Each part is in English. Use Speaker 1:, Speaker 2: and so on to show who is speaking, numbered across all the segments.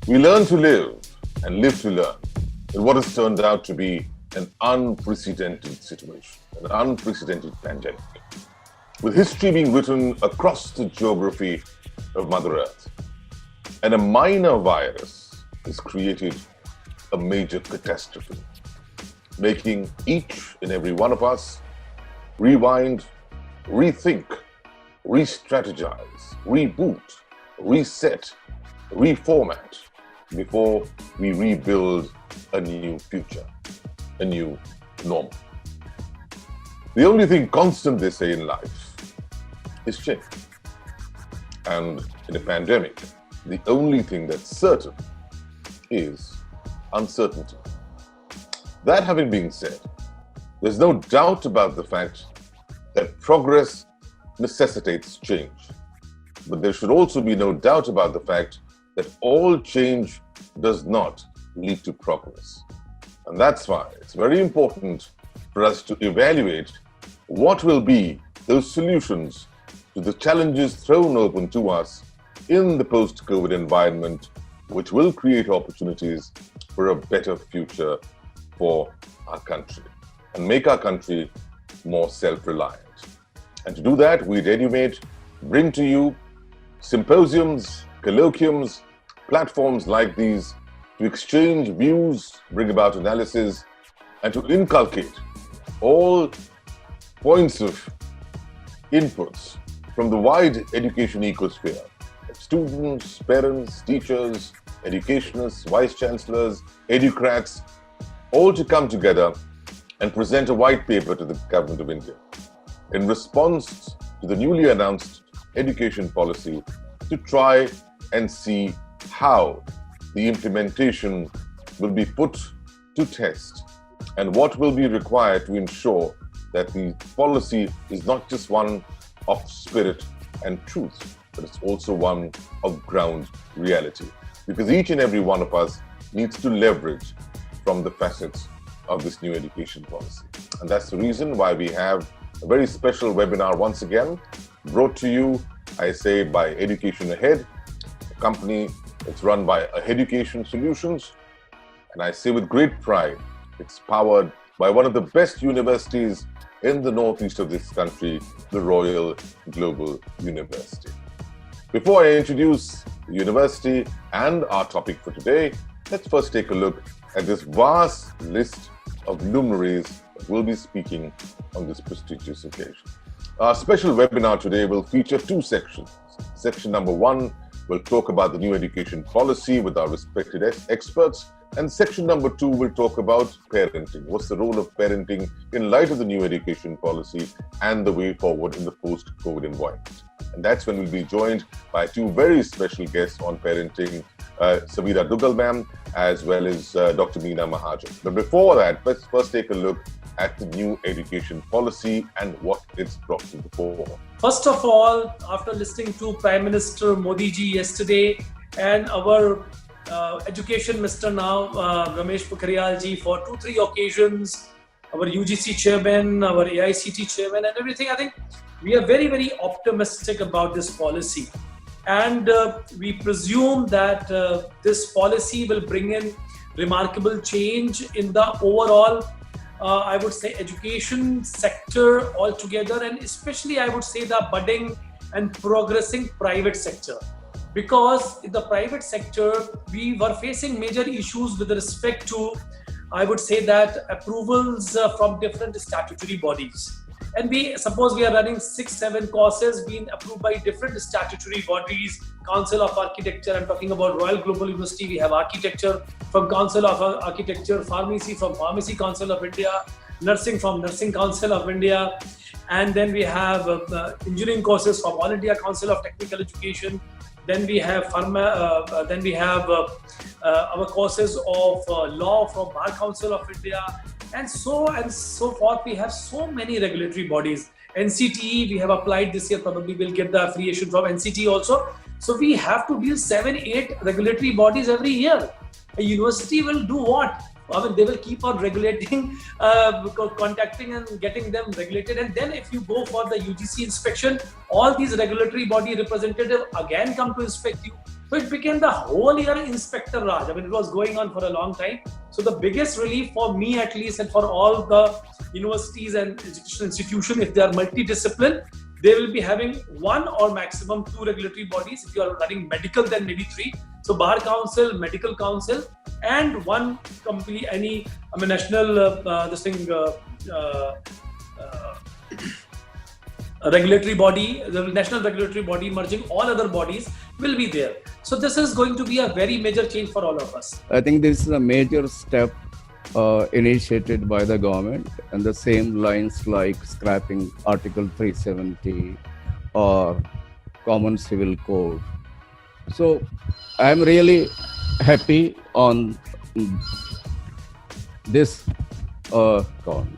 Speaker 1: We learn to live and live to learn in what has turned out to be an unprecedented situation, an unprecedented pandemic, with history being written across the geography of Mother Earth. And a minor virus has created a major catastrophe, making each and every one of us rewind, rethink, re-strategize, reboot, reset, reformat before we rebuild a new future, a new normal. The only thing constant, they say, in life is change. And in a pandemic, the only thing that's certain is uncertainty. That having been said, there's no doubt about the fact that progress necessitates change. But there should also be no doubt about the fact that all change does not lead to progress. And that's why it's very important for us to evaluate what will be those solutions to the challenges thrown open to us in the post-COVID environment, which will create opportunities for a better future for our country and make our country more self-reliant. And to do that, we at EduMate bring to you symposiums, colloquiums, platforms like these to exchange views, bring about analysis, and to inculcate all points of inputs from the wide education ecosphere, students, parents, teachers, educationists, vice-chancellors, educrats, all to come together and present a white paper to the Government of India in response to the newly announced education policy to try and see how the implementation will be put to test and what will be required to ensure that the policy is not just one of spirit and truth, but it's also one of ground reality. Because each and every one of us needs to leverage from the facets of this new education policy. And that's the reason why we have a very special webinar once again, brought to you, I say, by Education Ahead, a company that's run by Aheducation Solutions. And I say with great pride, it's powered by one of the best universities in the northeast of this country, the Royal Global University. Before I introduce the university and our topic for today, let's first take a look at this vast list of luminaries that will be speaking on this prestigious occasion. Our special webinar today will feature two sections. Section number one will talk about the new education policy with our respected experts, and section number two will talk about parenting. What's the role of parenting in light of the new education policy and the way forward in the post-COVID environment? And that's when we'll be joined by two very special guests on parenting, Samira Dugal ma'am, as well as Dr. Meena Mahajan. But before that, let's first take a look at the new education policy and what it's brought to the fore.
Speaker 2: First of all, after listening to Prime Minister Modi ji yesterday and our education Mr. now, Ramesh Pokhriyal ji, for 2-3 occasions, our UGC chairman, our AICT chairman and everything, I think we are very, very optimistic about this policy. And we presume that this policy will bring in remarkable change in the overall, I would say, education sector altogether, and especially I would say the budding and progressing private sector. Because in the private sector, we were facing major issues with respect to, I would say, that approvals from different statutory bodies. And we suppose we are running 6-7 courses being approved by different statutory bodies, Council of Architecture, I'm talking about Royal Global University, we have architecture from Council of Architecture, pharmacy from Pharmacy Council of India, nursing from Nursing Council of India, and then we have engineering courses from All India Council of Technical Education. Then we have our courses of law from Bar Council of India, and so forth. We have so many regulatory bodies. NCTE, we have applied this year, probably we'll get the affiliation from NCTE also. So we have to deal 7-8 regulatory bodies every year. A university will do what? I mean, they will keep on regulating, contacting and getting them regulated. And then if you go for the UGC inspection, all these regulatory body representatives again come to inspect you. So it became the whole year Inspector Raj. I mean, it was going on for a long time. So the biggest relief for me, at least, and for all the universities and educational institutions, if they are multidiscipline, they will be having one or maximum two regulatory bodies. If you are running medical, then maybe three. So Bar Council, Medical Council, and one company, national regulatory body, the national regulatory body merging all other bodies will be there. So this is going to be a very major change for all of us.
Speaker 3: I think this is a major step initiated by the government, and the same lines like scrapping Article 370 or Common Civil Code. So I'm really happy on this government.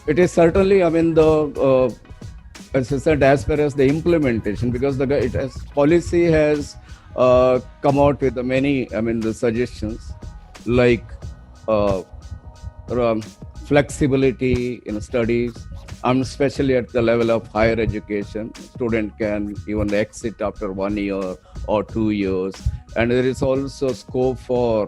Speaker 3: It is certainly, as I said, as far as the implementation, because policy has come out with many, the suggestions like flexibility in studies, especially at the level of higher education. Student can even exit after 1 year or 2 years, and there is also scope for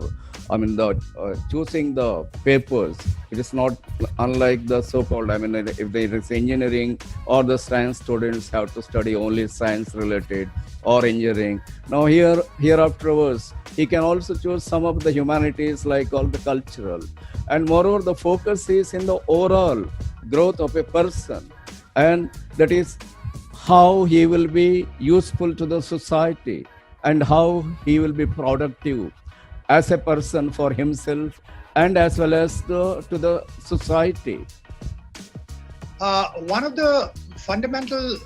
Speaker 3: choosing the papers. It is not unlike the so-called, if there is engineering or the science students have to study only science related or engineering. Now here afterwards, he can also choose some of the humanities like all the cultural. And moreover, the focus is in the overall growth of a person, and that is how he will be useful to the society and how he will be productive as a person for himself and as well as to the society.
Speaker 4: One of the fundamental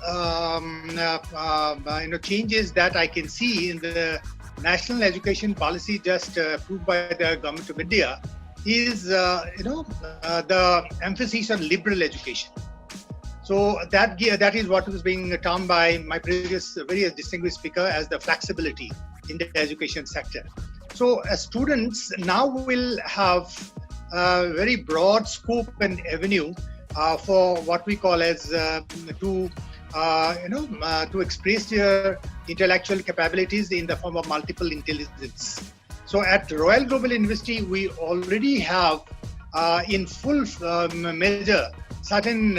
Speaker 4: changes that I can see in the national education policy just approved by the government of India is the emphasis on liberal education. So that is what was being termed by my previous very distinguished speaker as the flexibility in the education sector. So students now will have a very broad scope and avenue for what we call as to express their intellectual capabilities in the form of multiple intelligence. So at Royal Global University, we already have in full measure certain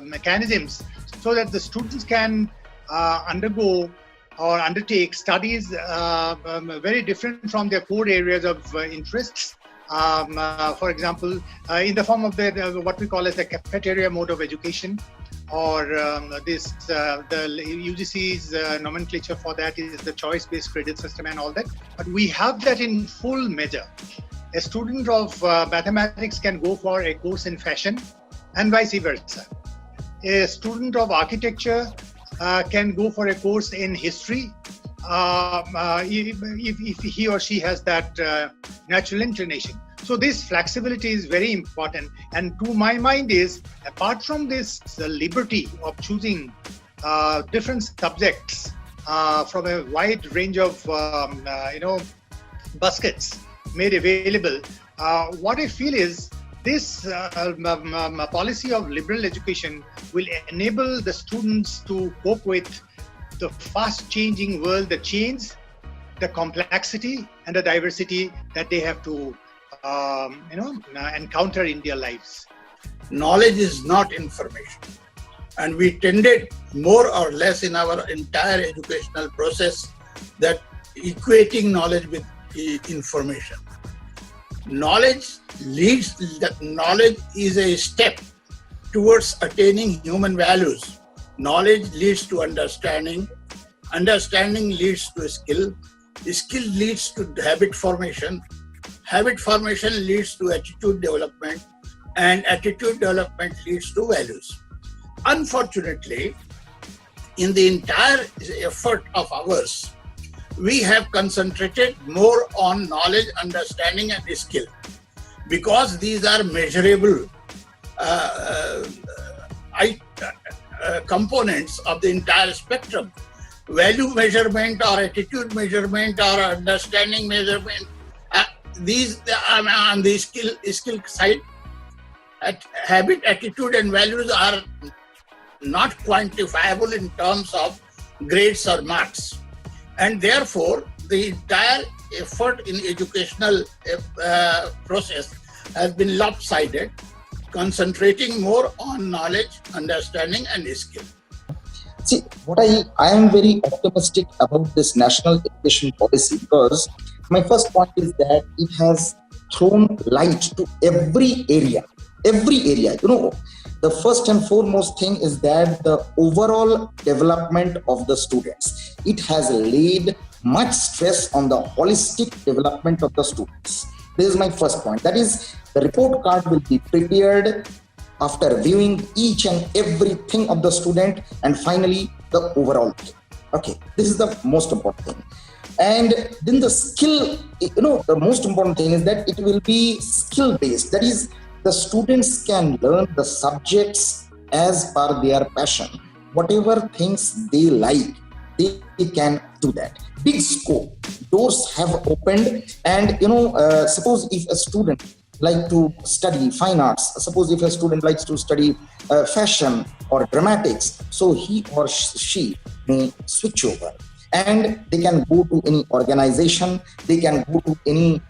Speaker 4: mechanisms so that the students can undergo or undertake studies very different from their core areas of interests. For example, in the form of what we call as the cafeteria mode of education, or the UGC's nomenclature for that is the choice-based credit system and all that. But we have that in full measure. A student of mathematics can go for a course in fashion and vice versa. A student of architecture can go for a course in history if he or she has that natural inclination. So this flexibility is very important, and to my mind is, apart from this liberty of choosing different subjects from a wide range of baskets made available, what I feel is this policy of liberal education will enable the students to cope with the fast changing world, the change, the complexity and the diversity that they have to encounter in their lives.
Speaker 5: Knowledge is not information, and we tended more or less in our entire educational process that equating knowledge with information. Knowledge is a step towards attaining human values. Knowledge leads to understanding. Understanding leads to skill. Skill leads to habit formation. Habit formation leads to attitude development, and attitude development leads to values. Unfortunately, in the entire effort of ours, we have concentrated more on knowledge, understanding, and skill, because these are measurable components of the entire spectrum. Value measurement or attitude measurement or understanding measurement, these on the skill side. Habit, attitude, and values are not quantifiable in terms of grades or marks. And therefore, the entire effort in educational process has been lopsided, concentrating more on knowledge, understanding, and skill.
Speaker 6: See, I am very optimistic about this national education policy because my first point is that it has thrown light to every area. The first and foremost thing is that the overall development of the students. It has laid much stress on the holistic development of the students. This is my first point. That is, the report card will be prepared after viewing each and everything of the student and finally the overall thing. Okay, this is the most important thing. And then the skill, the most important thing is that it will be skill based. That is, the students can learn the subjects as per their passion. Whatever things they like, they can do that. Big scope, doors have opened, and suppose if a student like to study fine arts, suppose if a student likes to study fashion or dramatics, so he or she may switch over and they can go to any organization, they can go to any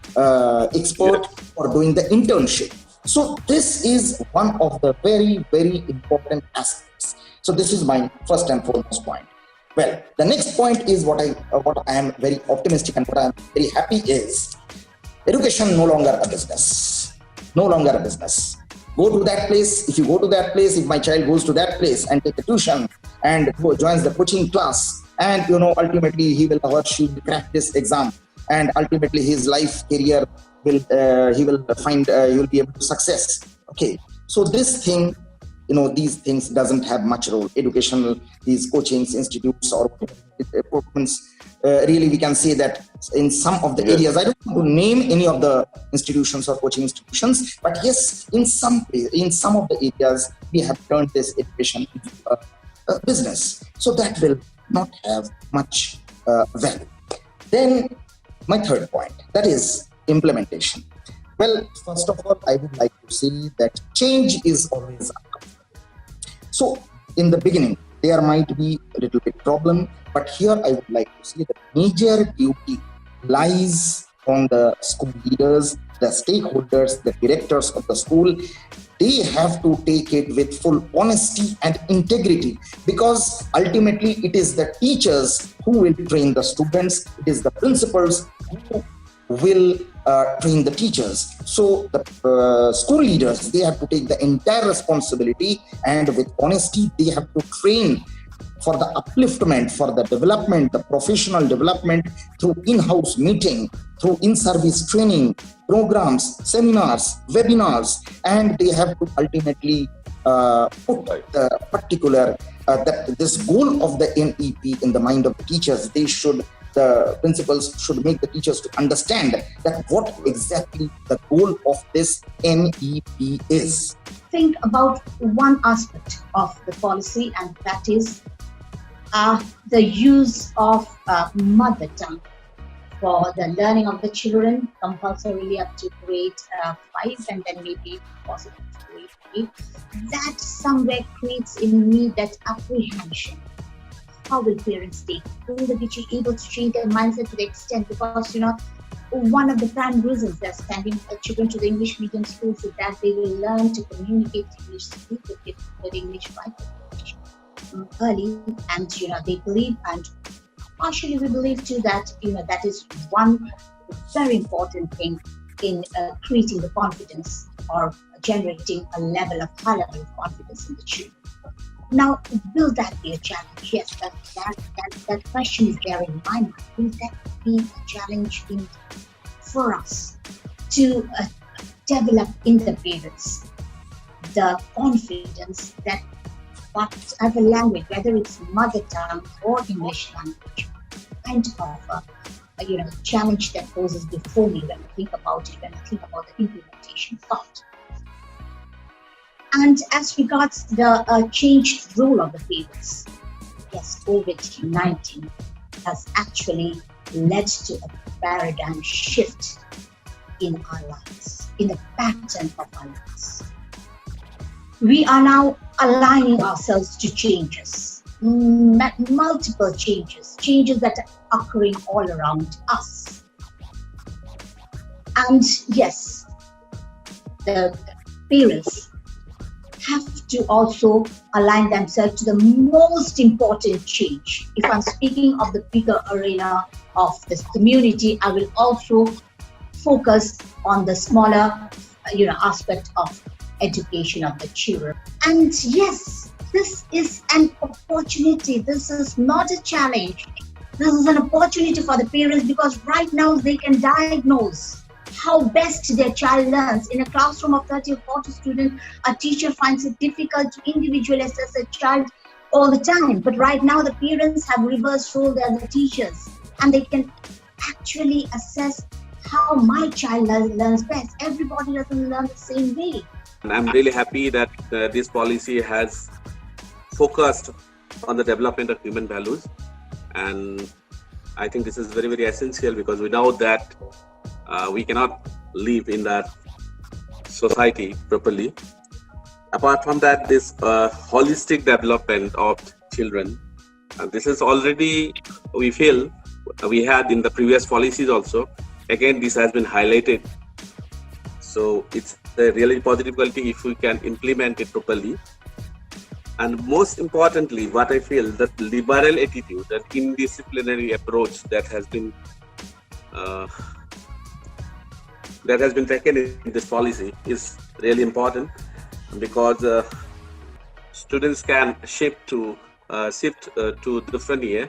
Speaker 6: expert for doing the internship. So this is one of the very, very important aspects. So this is my first and foremost point. Well, the next point is what I am very optimistic and what I am very happy is education no longer a business. No longer a business. Go to that place. If you go to that place, if my child goes to that place and take a tuition and joins the coaching class, and ultimately he will or she will crack this exam, and ultimately his life career will he will be able to success. Okay, so this thing, these things doesn't have much role. Educational, these coachings, institutes or departments, really we can say that in some of the areas, I don't want to name any of the institutions or coaching institutions, but yes, in some of the areas, we have turned this education into a business. So that will not have much value. Then my third point, that is implementation. Well, first of all, I would like to say that change is always uncomfortable. So in the beginning, there might be a little bit problem, but here I would like to say that major duty lies on the school leaders, the stakeholders, the directors of the school. They have to take it with full honesty and integrity, because ultimately it is the teachers who will train the students. It is the principals who will train the teachers. So the school leaders, they have to take the entire responsibility, and with honesty, they have to train for the upliftment, for the development, the professional development through in-house meeting, through in-service training, programs, seminars, webinars, and they have to ultimately put the particular, this goal of the NEP in the mind of the teachers. The principals should make the teachers to understand that what exactly the goal of this NEP is.
Speaker 7: Think about one aspect of the policy, and that is the use of mother tongue for the learning of the children, compulsorily up to grade 5, and then maybe possibly to grade 8. That somewhere creates in me that apprehension. How will parents take? Will they be able to change their mindset to the extent? Because one of the prime reasons they're sending children to the English medium schools is that they will learn to communicate English, speak with English right early, and they believe, and partially we believe too, that that is one very important thing in creating the confidence or generating a high level of confidence in the children. Now, will that be a challenge? Yes, that question is there in my mind. Will that be a challenge for us to develop in the parents the confidence that whatever language, whether it's mother tongue or English language, kind of a challenge that poses before me when I think about it, when I think about the implementation part. And as regards the changed role of the parents, yes, COVID-19 has actually led to a paradigm shift in our lives, in the pattern of our lives. We are now aligning ourselves to changes, multiple changes that are occurring all around us. And yes, the parents have to also align themselves to the most important change. If I'm speaking of the bigger arena of this community, I will also focus on the smaller, aspect of education of the children. And yes, this is an opportunity. This is not a challenge. This is an opportunity for the parents, because right now they can diagnose how best their child learns. In a classroom of 30 or 40 students, a teacher finds it difficult to individually assess a child all the time. But right now, the parents have reversed role. They are the teachers, and they can actually assess how my child learns best. Everybody doesn't learn the same way.
Speaker 8: And I'm really happy that this policy has focused on the development of human values. And I think this is very, very essential, because we know that we cannot live in that society properly. Apart from that, this holistic development of children, this is already, we feel, we had in the previous policies also. Again, this has been highlighted. So it's a really positive quality if we can implement it properly. And most importantly, what I feel, that liberal attitude, that indisciplinary approach that has been taken in this policy is really important, because students can shift to different year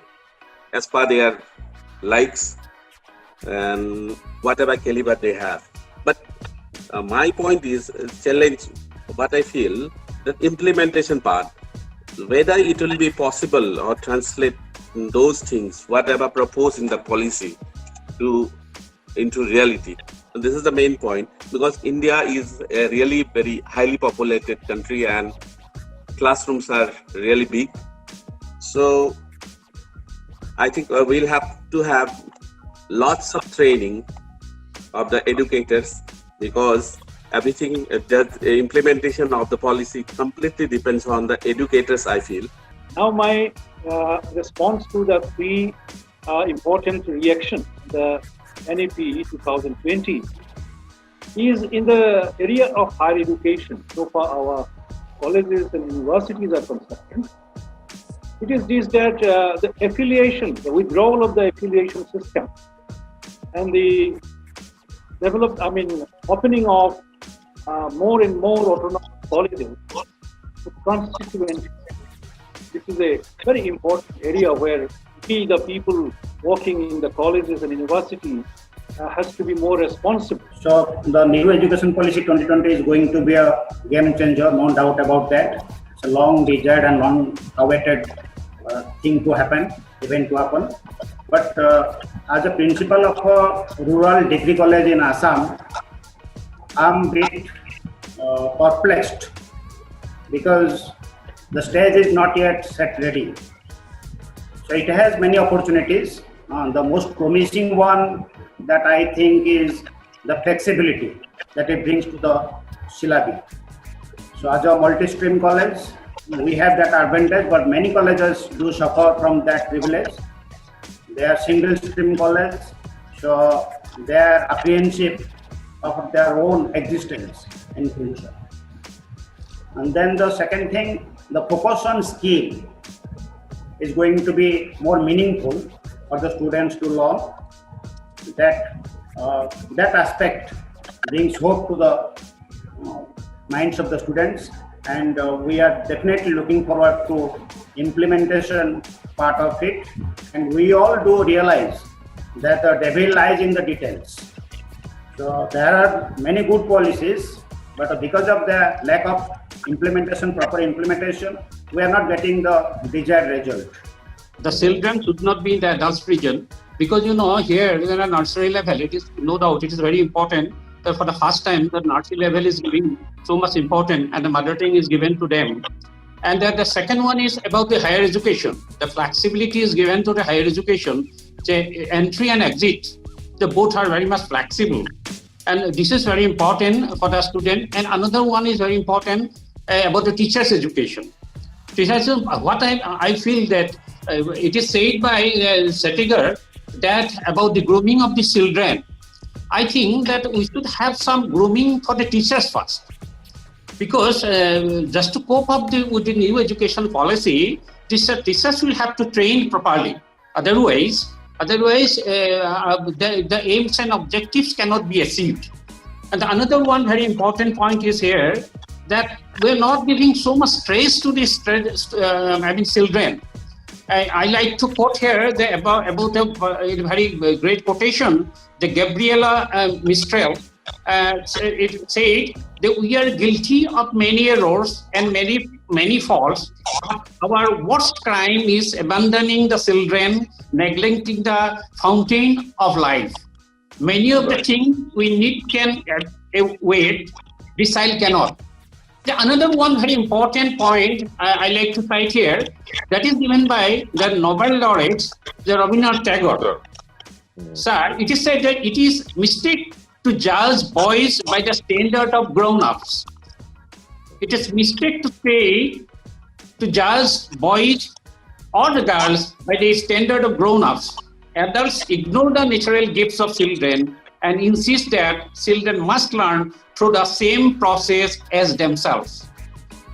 Speaker 8: as per their likes and whatever caliber they have. But my point is challenge what I feel, the implementation part, whether it will be possible or translate those things, whatever proposed in the policy, into reality. And this is the main point, because India is a really very highly populated country and classrooms are really big. So I think we'll have to have lots of training of the educators, because everything, the implementation of the policy completely depends on the educators, I feel.
Speaker 9: Now my response to the three important reaction, the NEP 2020, is in the area of higher education. So far our colleges and universities are concerned, it is this that the affiliation, the withdrawal of the affiliation system, and the opening of more and more autonomous colleges to constituent. This is a very important area where we, the people working in the colleges and universities, has to be more responsible.
Speaker 10: So the new education policy 2020 is going to be a game changer, no doubt about that. It's a long desired and long awaited thing to happen, event to happen. But as a principal of a rural degree college in Assam, I'm a bit perplexed, because the stage is not yet set ready. So it has many opportunities. The most promising one that I think is the flexibility that it brings to the syllabi. So as a multi-stream college, we have that advantage, but many colleges do suffer from that privilege. They are single-stream college, so they are apprehensive of their own existence in future. And then the second thing, the focus on skill is going to be more meaningful for the students to learn. That aspect brings hope to the minds of the students, and we are definitely looking forward to implementation part of it. And we all do realize that the devil lies in the details. So there are many good policies, but because of the lack of implementation, proper implementation, we are not getting the desired result.
Speaker 11: The children should not be in the adults region, because here in the nursery level, it is no doubt it is very important that for the first time the nursery level is giving so much important and the mother tongue is given to them. And then the second one is about the higher education. The flexibility is given to the higher education. The entry and exit, the both are very much flexible. And this is very important for the student. And another one is very important, about the teachers' education. What I feel that it is said by Settigar that about the grooming of the children. I think that we should have some grooming for the teachers first, because just to cope up with the new education policy, teachers will have to train properly. Otherwise, the aims and objectives cannot be achieved. And another one very important point is here that we're not giving so much stress to these children. I like to quote here about a very great quotation, the Gabriela Mistral. It said that we are guilty of many errors and many faults. Our worst crime is abandoning the children, neglecting the fountain of life. Many of the things we need can wait, this child cannot. Another one very important point I like to cite here, that is given by the Nobel laureate, the Rabindranath Tagore. Sir, it is said that it is mistake to judge boys by the standard of grown-ups. It is mistake to judge boys or the girls by the standard of grown-ups. Adults ignore the natural gifts of children and insist that children must learn through the same process as themselves.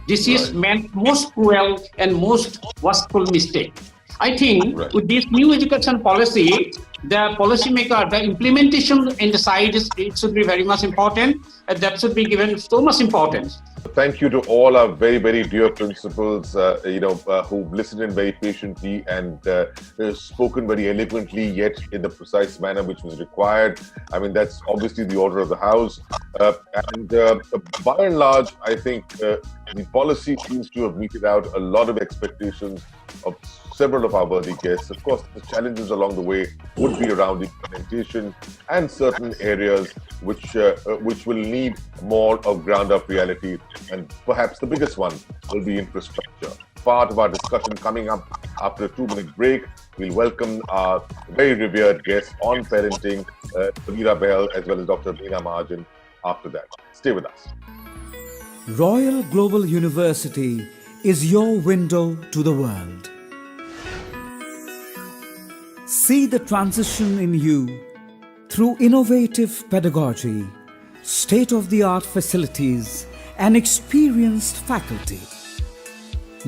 Speaker 11: This is most cruel and most wasteful mistake. I think with this new education policy, the policymaker, the implementation in the side, it should be very much important, and that should be given so much importance.
Speaker 1: Thank you to all our very, very dear principals, who've listened in very patiently and spoken very eloquently, yet in the precise manner which was required. I mean, that's obviously the order of the house. By and large, I think the policy seems to have meted out a lot of expectations of several of our worthy guests. Of course, the challenges along the way would be around implementation and certain areas which will need more of ground-up reality. And perhaps the biggest one will be infrastructure. Part of our discussion coming up after a 2-minute break. We'll welcome our very revered guests on parenting, Samira Bahl, as well as Dr. Meena Mahajan after that. Stay with us.
Speaker 12: Royal Global University is your window to the world. See the transition in you through innovative pedagogy, state-of-the-art facilities, and experienced faculty.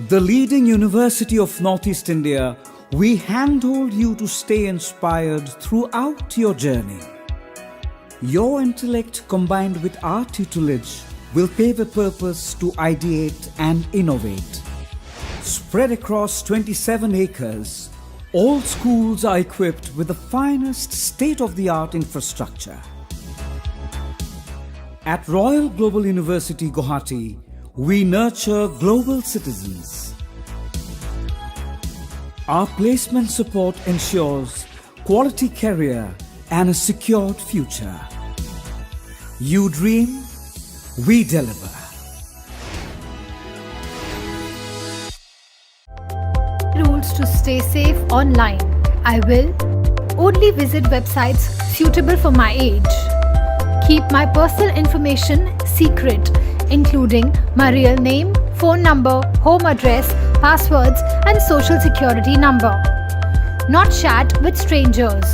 Speaker 12: The leading university of Northeast India, we handhold you to stay inspired throughout your journey. Your intellect combined with our tutelage will pave a purpose to ideate and innovate. Spread across 27 acres, all schools are equipped with the finest state-of-the-art infrastructure. At Royal Global University, Guwahati, we nurture global citizens. Our placement support ensures quality career and a secured future. You dream, we deliver.
Speaker 13: Rules to stay safe online. I will only visit websites suitable for my age. Keep my personal information secret, including my real name, phone number, home address, passwords, and social security number. Not chat with strangers.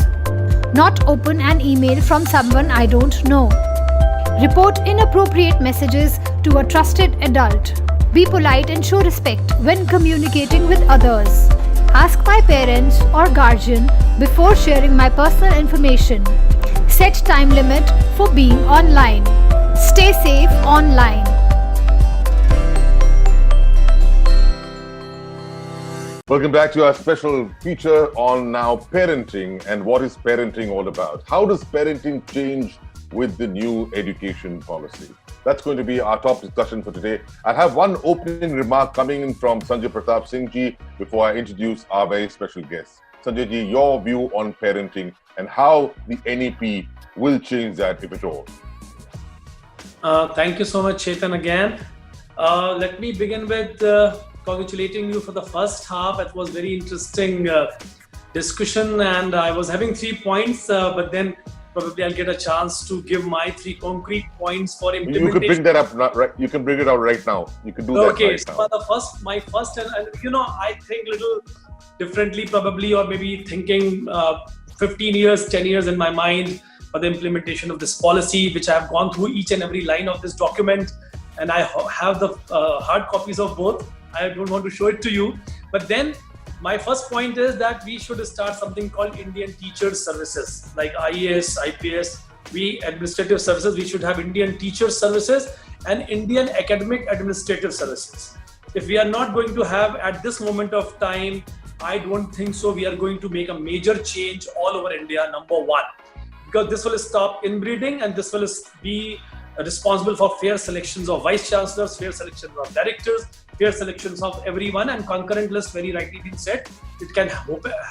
Speaker 13: Not open an email from someone I don't know. Report inappropriate messages to a trusted adult. Be polite and show respect when communicating with others. Ask my parents or guardian before sharing my personal information. Set time limit for being online. Stay safe online.
Speaker 1: Welcome back to our special feature on now parenting and what is parenting all about. How does parenting change with the new education policy? That's going to be our top discussion for today. I have one opening remark coming in from Sanjay Pratap Singh ji before I introduce our very special guest. Sanjay ji, your view on parenting and how the NEP will change that, if at all.
Speaker 2: Thank you so much, Chetan, again. Let me begin with congratulating you for the first half. It was very interesting discussion, and I was having 3 points, but then probably I'll get a chance to give my 3 concrete points for
Speaker 1: You
Speaker 2: implementation.
Speaker 1: could bring that up, right? You can bring it out right now. You can do that right
Speaker 2: So
Speaker 1: now.
Speaker 2: my first, and I think little differently probably, or maybe thinking 15 years, 10 years in my mind for the implementation of this policy, which I have gone through each and every line of this document, and I have the hard copies of both. I don't want to show it to you, but then my first point is that we should start something called Indian Teachers Services, like IAS, IPS, administrative services. We should have Indian Teachers Services and Indian Academic Administrative Services. If we are not going to have at this moment of time, I don't think so we are going to make a major change all over India, number one, because this will stop inbreeding and this will be responsible for fair selections of vice chancellors, fair selections of directors, fair selections of everyone, and concurrent list, very rightly been said, it can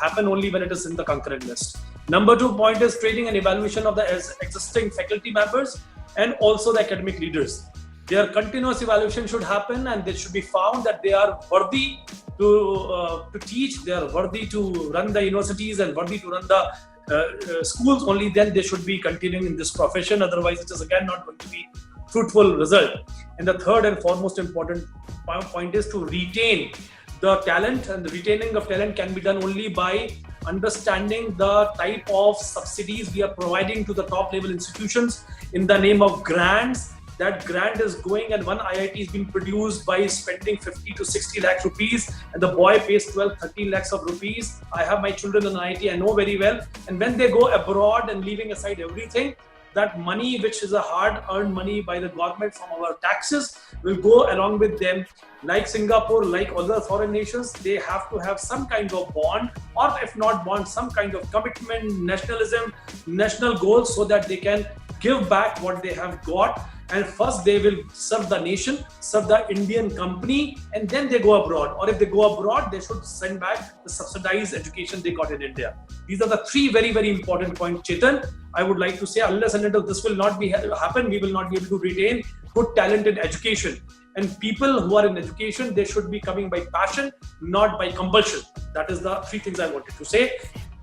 Speaker 2: happen only when it is in the concurrent list. Number 2 point is training and evaluation of the existing faculty members and also the academic leaders. Their continuous evaluation should happen, and it should be found that they are worthy to teach, they are worthy to run the universities and worthy to run the schools. Only then they should be continuing in this profession. Otherwise, it is again not going to be fruitful result. And the third and foremost important point is to retain the talent, and the retaining of talent can be done only by understanding the type of subsidies we are providing to the top level institutions in the name of grants. That grant is going, and one IIT is being produced by spending 50 to 60 lakh rupees, and the boy pays 12, 13 lakhs of rupees. I have my children in IIT, I know very well. And when they go abroad and leaving aside everything, that money, which is a hard-earned money by the government from our taxes, will go along with them. Like Singapore, like other foreign nations, they have to have some kind of bond, or if not bond, some kind of commitment, nationalism, national goals, so that they can give back what they have got. And first they will serve the nation, serve the Indian company, and then they go abroad. Or if they go abroad, they should send back the subsidized education they got in India. These are the 3 very, very important points, Chetan. I would like to say, unless and until this will not happen, we will not be able to retain good talent in education. And people who are in education, they should be coming by passion, not by compulsion. That is the 3 things I wanted to say.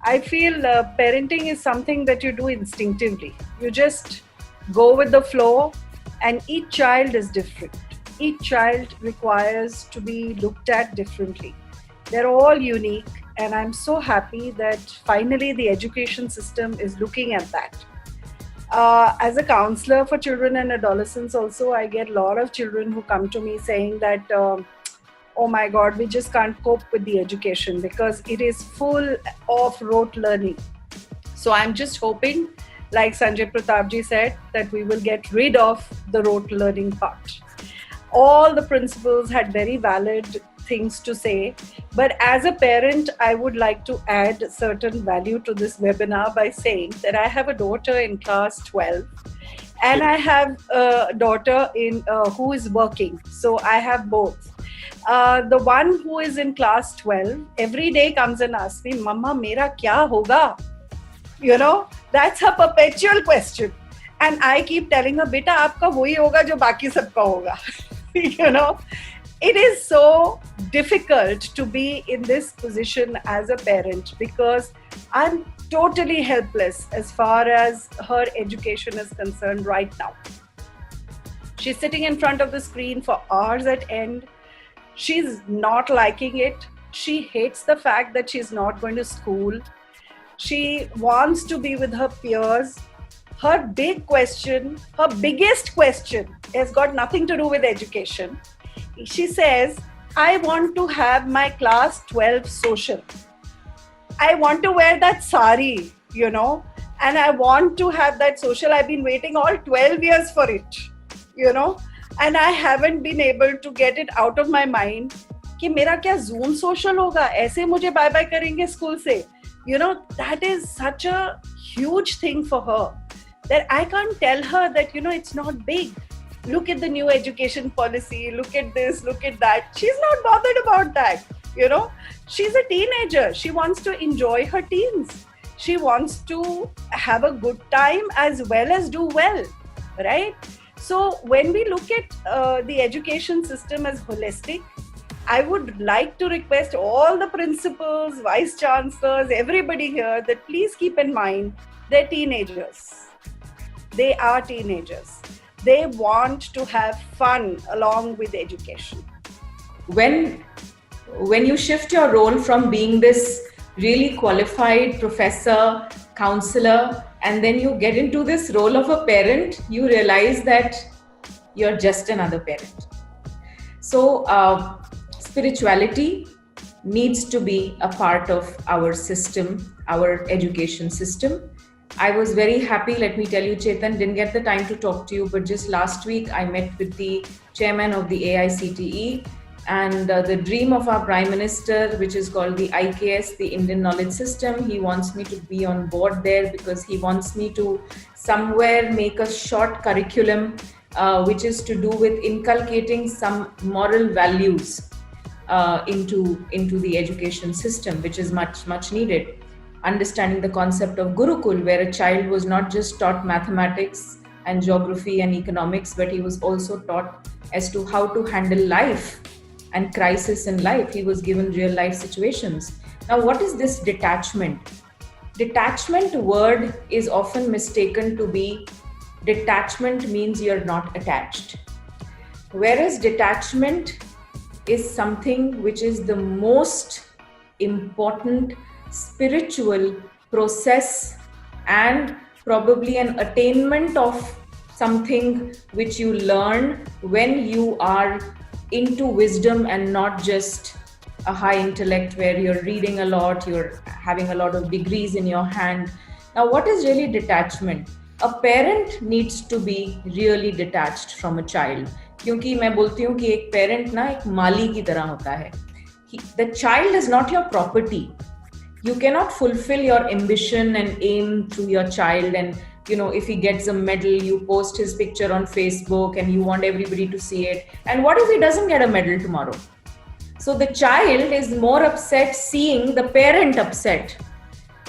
Speaker 14: I feel parenting is something that you do instinctively. You just go with the flow, and each child is different. Each child requires to be looked at differently. They're all unique, and I'm so happy that finally the education system is looking at that. As a counselor for children and adolescents also, I get a lot of children who come to me saying that, oh my God, we just can't cope with the education because it is full of rote learning. So I'm just hoping, like Sanjay Pratapji said, that we will get rid of the rote learning part. All the principals had very valid things to say, but as a parent, I would like to add certain value to this webinar by saying that I have a daughter in class 12 and I have a daughter who is working. So I have both. The one who is in class 12 every day comes and asks me, Mama, mera kya hoga? You know, that's her perpetual question. And I keep telling her, beta, aapka wohi hoga jo baki sabka hoga. You know, it is so difficult to be in this position as a parent because I'm totally helpless as far as her education is concerned right now. She's sitting in front of the screen for hours at end. She's not liking it. She hates the fact that she's not going to school. She wants to be with her peers. Her big question, her biggest question has got nothing to do with education. She says, I want to have my class 12 social. I want to wear that sari, you know, and I want to have that social. I've been waiting all 12 years for it, you know, and I haven't been able to get it out of my mind कि मेरा क्या Zoom social होगा, ऐसे मुझे bye-bye करेंगे school से. You know, that is such a huge thing for her that I can't tell her that, you know, it's not big. Look at the new education policy, look at this, look at that. She's not bothered about that, you know. She's a teenager. She wants to enjoy her teens. She wants to have a good time as well as do well, right? So when we look at the education system as holistic, I would like to request all the principals, vice chancellors, everybody here that please keep in mind They're teenagers. They are teenagers. They want to have fun along with education.
Speaker 15: When you shift your role from being this really qualified professor, counselor, and then you get into this role of a parent, you realize that you're just another parent. So spirituality needs to be a part of our system, our education system. I was very happy, let me tell you, Chetan, didn't get the time to talk to you, but just last week I met with the chairman of the AICTE, and the dream of our Prime Minister, which is called the IKS, the Indian Knowledge System, he wants me to be on board there because he wants me to somewhere make a short curriculum which is to do with inculcating some moral values into the education system, which is much needed. Understanding the concept of Gurukul, where a child was not just taught mathematics and geography and economics, but he was also taught as to how to handle life and crisis in life. He was given real life situations. Now, what is this detachment? Detachment word is often mistaken to be, detachment means you're not attached. Whereas detachment is something which is the most important spiritual process and probably an attainment of something which you learn when you are into wisdom and not just a high intellect where you're reading a lot, you're having a lot of degrees in your hand. Now, what is really detachment? A parent needs to be really detached from a child. क्योंकि मैं बोलती हूँ कि एक parent ना एक माली की तरह होता है. The child is not your property. You cannot fulfill your ambition and aim through your child, and if he gets a medal, you post his picture on Facebook and you want everybody to see it. And what if he doesn't get a medal tomorrow? So the child is more upset seeing the parent upset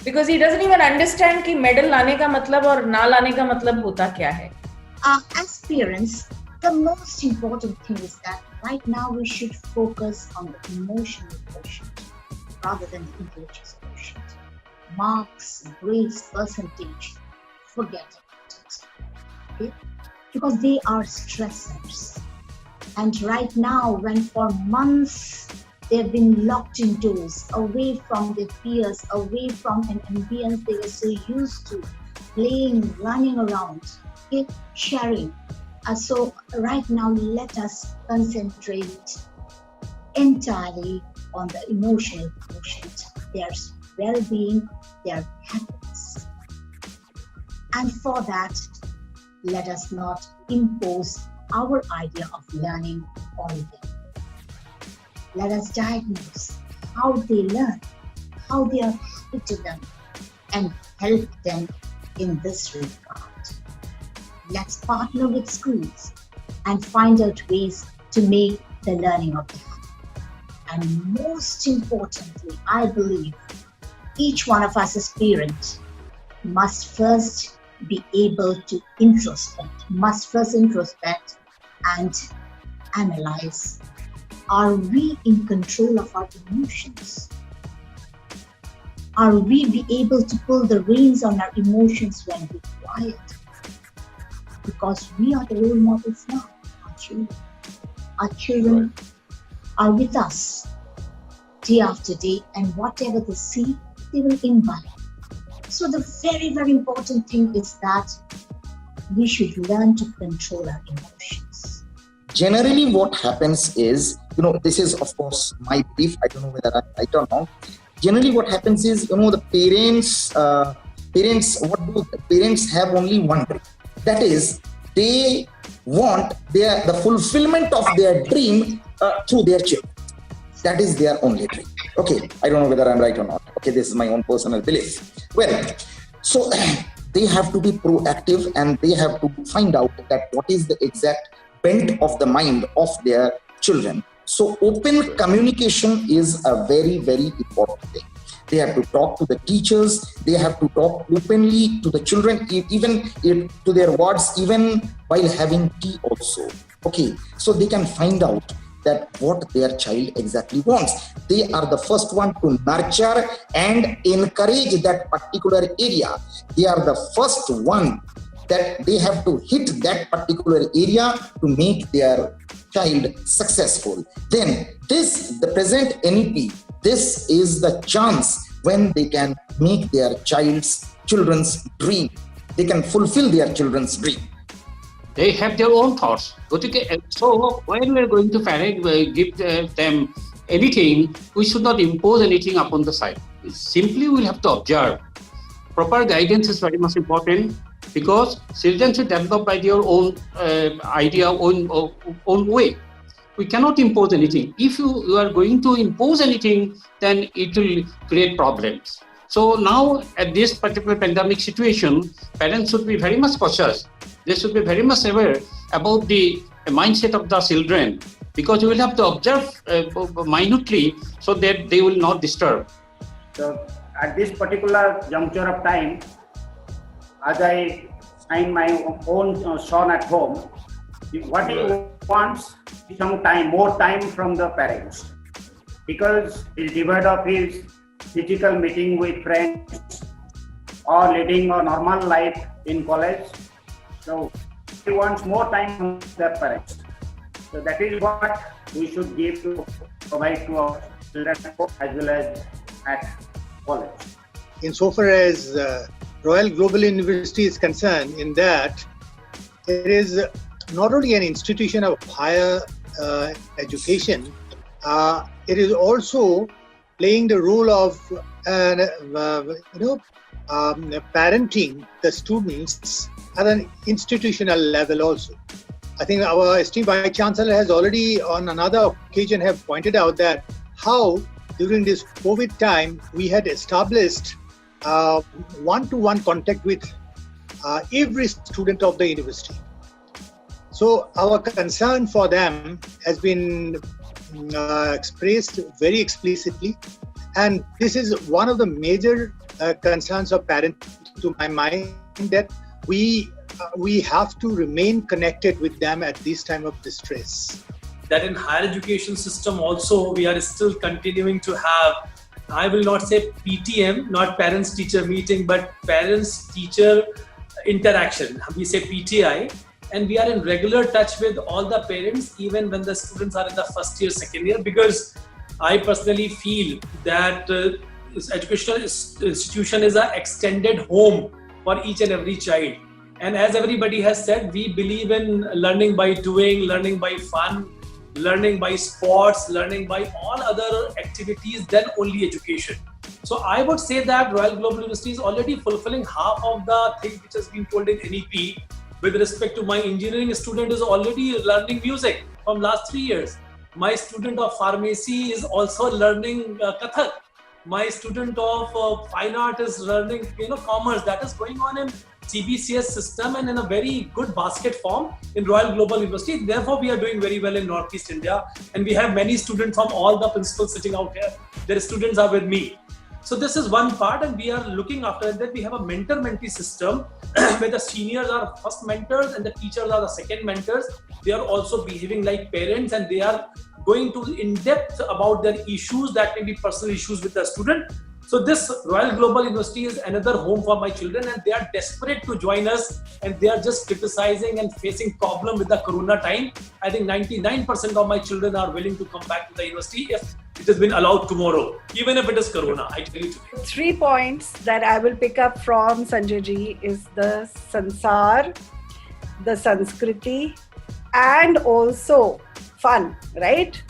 Speaker 15: because he doesn't even understand कि medal लाने का मतलब और ना लाने का मतलब होता क्या है.
Speaker 7: As parents, the most important thing is that right now we should focus on the emotional quotient rather than the intellectual quotient. Marks, grades, percentage, forget about it. Okay? Because they are stressors. And right now, when for months they've been locked indoors, away from their peers, away from an ambience they were so used to, playing, running around, okay, sharing. So right now, let us concentrate entirely on the emotional quotient, their well-being, their happiness. And for that, let us not impose our idea of learning on them. Let us diagnose how they learn, how they are happy to learn, and help them in this regard. Let's partner with schools and find out ways to make the learning of them. And most importantly, I believe each one of us as parents must first be able to introspect and analyze. Are we in control of our emotions? Are we be able to pull the reins on our emotions when required? Because we are the role models now, our children. Our children are with us day after day, and whatever they see, they will imbibe. So the very, very important thing is that we should learn to control our emotions.
Speaker 6: Generally, what happens is, this is of course my belief. I don't know whether I'm right or not. Generally, what happens is, the parents have only one dream. That is, they want the fulfillment of their dream through their children. That is their only dream. Okay, I don't know whether I'm right or not. Okay, this is my own personal belief. Well, so they have to be proactive and they have to find out that what is the exact bent of the mind of their children. So open communication is a very, very important thing. They have to talk to the teachers. They have to talk openly to the children, even to their wards, even while having tea also. Okay, so they can find out that what their child exactly wants. They are the first one to nurture and encourage that particular area. They are the first one that they have to hit that particular area to make their child successful. Then the present NEP, this is the chance when they can make their children's dream. They can fulfill their children's dream.
Speaker 11: They have their own thoughts. So when we are going to give them anything, we should not impose anything upon the side. Simply we'll have to observe. Proper guidance is very much important, because children should develop by their own idea, own way. We cannot impose anything. If you are going to impose anything, then it will create problems. So now at this particular pandemic situation, parents should be very much cautious. They should be very much aware about the mindset of the children, because you will have to observe minutely so that they will not disturb.
Speaker 10: So at this particular juncture of time, as I find my own son at home, what he wants is more time from the parents, because he's devoid of his physical meeting with friends or leading a normal life in college. So he wants more time from their parents. So that is what we should provide to our children as well as at college.
Speaker 4: Insofar as Royal Global University is concerned, in that it is not only an institution of higher education, it is also playing the role of parenting the students at an institutional level also. I think our esteemed Vice Chancellor has already on another occasion have pointed out that how during this COVID time we had established one-to-one contact with every student of the university. So our concern for them has been expressed very explicitly, and this is one of the major concerns of parents to my mind, that we have to remain connected with them at this time of distress.
Speaker 2: That in higher education system also we are still continuing to have, I will not say PTM, not parents teacher meeting, but parents teacher interaction. We say PTI, and we are in regular touch with all the parents even when the students are in the first year, second year, because I personally feel that this educational institution is an extended home for each and every child. And as everybody has said, we believe in learning by doing, learning by fun, learning by sports, learning by all other activities than only education. So I would say that Royal Global University is already fulfilling half of the things which has been told in NEP. With respect to my engineering student is already learning music from last 3 years. My student of pharmacy is also learning Kathak. My student of fine art is learning commerce. That is going on in CBCS system and in a very good basket form in Royal Global University. Therefore, we are doing very well in Northeast India, and we have many students from all the principals sitting out here. Their students are with me. So this is one part, and we are looking after that. We have a mentor-mentee system where the seniors are first mentors and the teachers are the second mentors. They are also behaving like parents, and they are going to in depth about their issues that may be personal issues with the student. So this Royal Global University is another home for my children, and they are desperate to join us, and they are just criticizing and facing problem with the Corona time. I think 99% of my children are willing to come back to the university if it has been allowed tomorrow, even if it is Corona, I tell you today.
Speaker 14: 3 points that I will pick up from Sanjay ji is the Sansar, the Sanskriti, and also fun, right?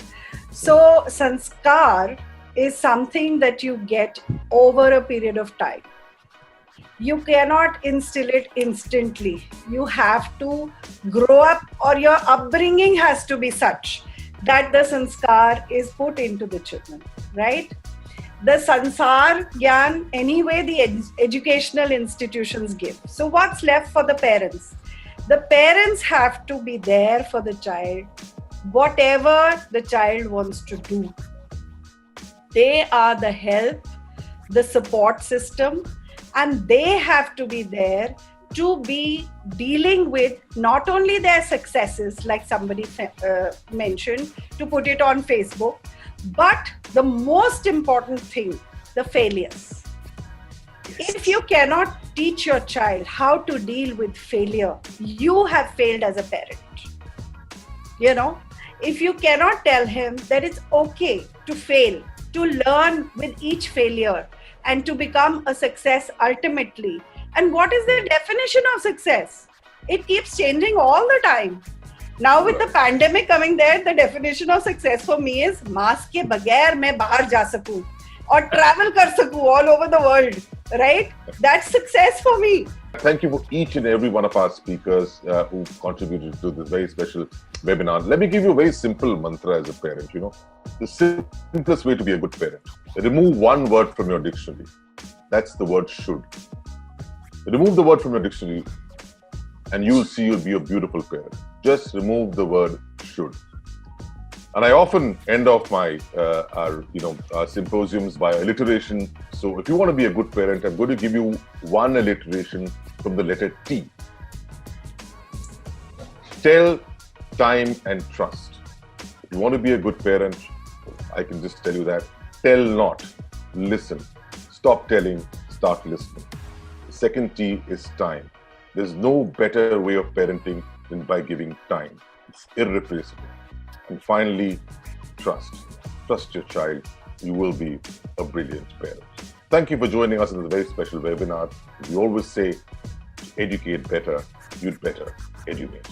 Speaker 14: So Sanskar is something that you get over a period of time. You cannot instill it instantly. You have to grow up, or your upbringing has to be such that the sanskar is put into the children, right? The sansar gyan, anyway, the educational institutions give. So what's left for the parents? The parents have to be there for the child, whatever the child wants to do. They are the help, the support system, and they have to be there to be dealing with not only their successes, like somebody mentioned, to put it on Facebook, but the most important thing, the failures. If you cannot teach your child how to deal with failure, you have failed as a parent. You know, if you cannot tell him that it's okay to fail, to learn with each failure, and to become a success ultimately. And what is the definition of success? It keeps changing all the time. Now with the pandemic coming there, the definition of success for me is mask ke bagair main bahar ja saku or travel kar saku all over the world, right? That's success for me.
Speaker 1: Thank you for each and every one of our speakers who contributed to this very special webinar. Let me give you a very simple mantra as a parent, you know. The simplest way to be a good parent. Remove one word from your dictionary. That's the word should. Remove the word from your dictionary and you'll see you'll be a beautiful parent. Just remove the word should. And I often end off my our symposiums by alliteration. So if you want to be a good parent, I'm going to give you one alliteration from the letter T. Tell, time, and trust. If you want to be a good parent, I can just tell you that. Tell not, listen. Stop telling, start listening. The second T is time. There's no better way of parenting than by giving time. It's irreplaceable. And finally, trust. Trust your child. You will be a brilliant parent. Thank you for joining us in this very special webinar. We always say, to educate better, you'd better educate.